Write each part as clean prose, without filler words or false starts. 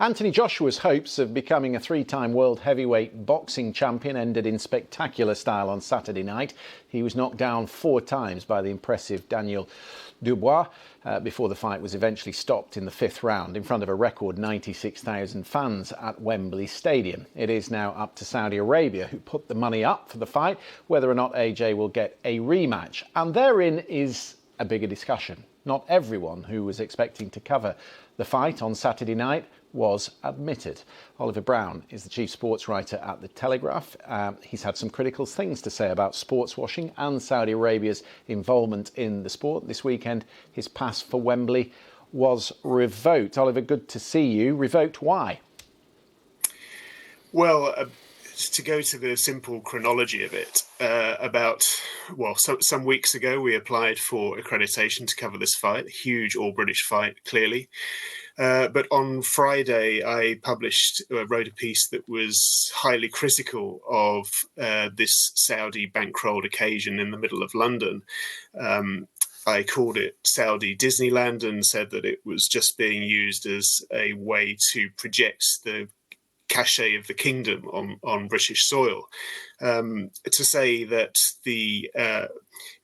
Anthony Joshua's hopes of becoming a three-time world heavyweight boxing champion ended in spectacular style on Saturday night. He was knocked down 4 times by the impressive Dubois before the fight was eventually stopped in the 5th round in front of a record 96,000 fans at Wembley Stadium. It is now up to Saudi Arabia, who put the money up for the fight, whether or not AJ will get a rematch. And therein is a bigger discussion. Not everyone who was expecting to cover the fight on Saturday night was admitted. Oliver Brown is the chief sports writer at The Telegraph. He's had some critical things to say about sports washing and Saudi Arabia's involvement in the sport. This weekend, his pass for Wembley was revoked. Oliver, good to see you. Revoked, why? Well, to go to the simple chronology of it, some weeks ago we applied for accreditation to cover this fight, a huge all-British fight, clearly. But on Friday, I wrote a piece that was highly critical of this Saudi bankrolled occasion in the middle of London. I called it Saudi Disneyland and said that it was just being used as a way to project the cachet of the kingdom on British soil. To say that the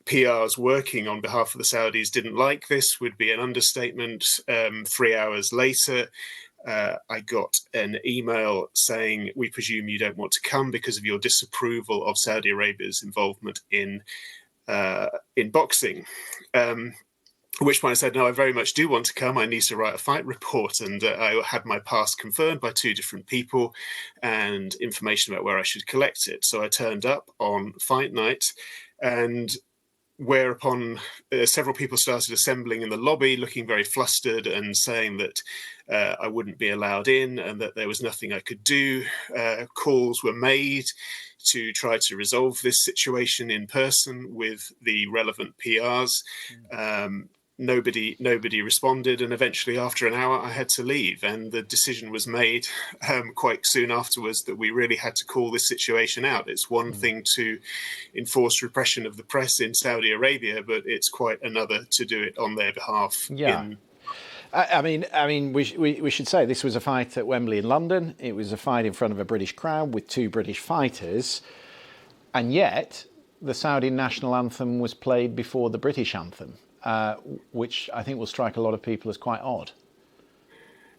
PRs working on behalf of the Saudis didn't like this would be an understatement. 3 hours later, I got an email saying, "We presume you don't want to come because of your disapproval of Saudi Arabia's involvement in boxing." At which point I said, "No, I very much do want to come. I need to write a fight report." And I had my pass confirmed by 2 different people and information about where I should collect it. So I turned up on fight night, and whereupon several people started assembling in the lobby, looking very flustered and saying that I wouldn't be allowed in and that there was nothing I could do. Calls were made to try to resolve this situation in person with the relevant PRs. Nobody responded, and eventually after an hour I had to leave, and the decision was made quite soon afterwards that we really had to call this situation out. It's one thing to enforce repression of the press in Saudi Arabia, but it's quite another to do it on their behalf. Yeah. I mean, we should say this was a fight at Wembley in London. It was a fight in front of a British crowd with 2 British fighters, and yet the Saudi national anthem was played before the British anthem. Which I think will strike a lot of people as quite odd.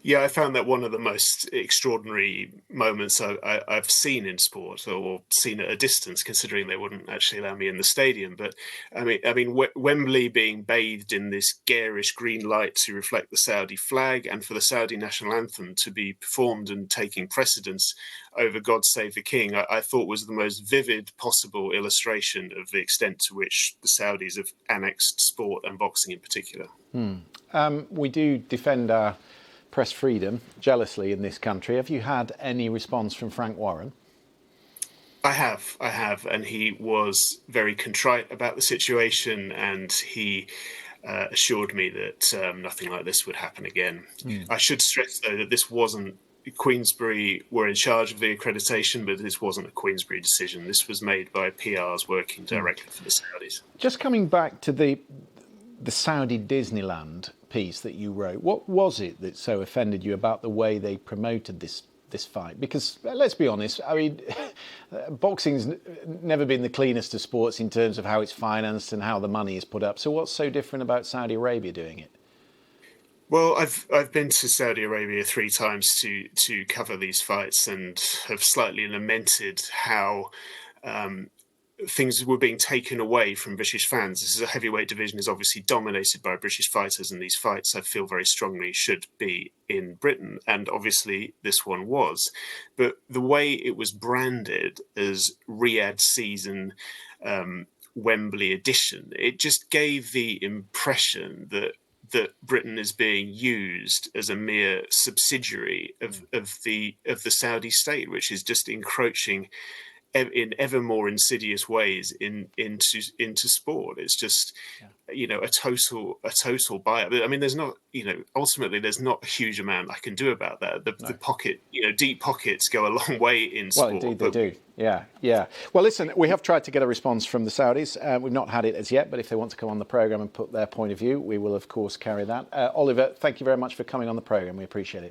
Yeah, I found that one of the most extraordinary moments I've seen in sport, or seen at a distance, considering they wouldn't actually allow me in the stadium. But I mean, Wembley being bathed in this garish green light to reflect the Saudi flag, and for the Saudi national anthem to be performed and taking precedence over "God Save the King," I thought was the most vivid possible illustration of the extent to which the Saudis have annexed sport and boxing in particular. We do defend our press freedom jealously in this country. Have you had any response from Frank Warren? I have, and he was very contrite about the situation, and he assured me that nothing like this would happen again. I should stress, though, that this wasn't Queensberry were in charge of the accreditation, but this wasn't a Queensberry decision. This was made by PRs working directly for the Saudis. Just coming back to the Saudi Disneyland piece that you wrote, what was it that so offended you about the way they promoted this fight? Because let's be honest, I mean, boxing's never been the cleanest of sports in terms of how it's financed and how the money is put up. So what's so different about Saudi Arabia doing it? Well, I've been to Saudi Arabia 3 times to cover these fights, and have slightly lamented how things were being taken away from British fans. This is a heavyweight division, is obviously dominated by British fighters, and these fights, I feel very strongly, should be in Britain, and obviously this one was. But the way it was branded as Riyadh season Wembley edition, it just gave the impression that Britain is being used as a mere subsidiary of the Saudi state, which is just encroaching in ever more insidious ways into sport. It's just, a total buyout. I mean, there's not, ultimately there's not a huge amount I can do about that. The pocket, deep pockets go a long way in sport. Well, indeed they do. Yeah. Well, listen, we have tried to get a response from the Saudis. We've not had it as yet, but if they want to come on the programme and put their point of view, we will, of course, carry that. Oliver, thank you very much for coming on the programme. We appreciate it.